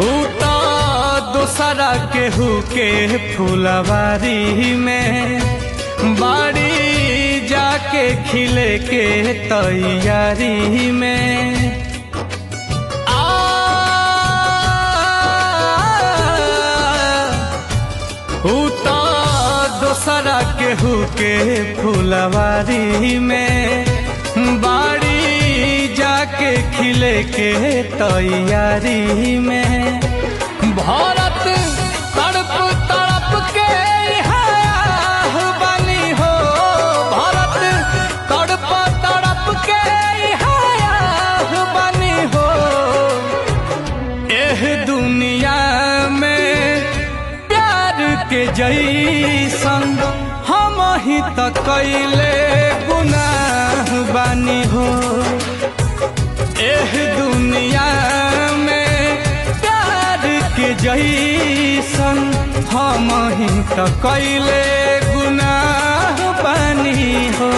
उता दोसरा केहू के फुलवारी में बाड़ी जाके खिले के तैयारी में उता दोसरा केहू के फुलवारी में बाड़ी जाके खिले के तैयारी में भारत तड़प तड़प के बनी हो भारत तड़प तड़प के बनी हो एह दुनिया में प्यार के जैसन हम ही तो कैले गुनाह बानी हो एह दुनिया में प्यार के जैसन हम ही तो कैले गुनाह बानी हो।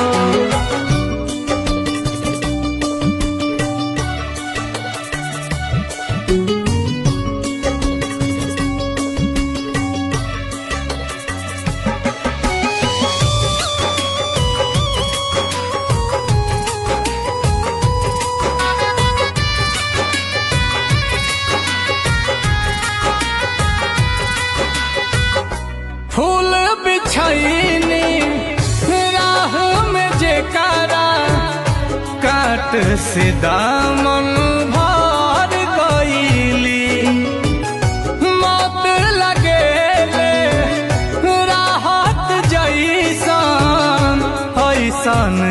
फूल बिछैनी राह में जेकारा काट से दामन भर गईली मौत लगेले राहत जैसन ऐसन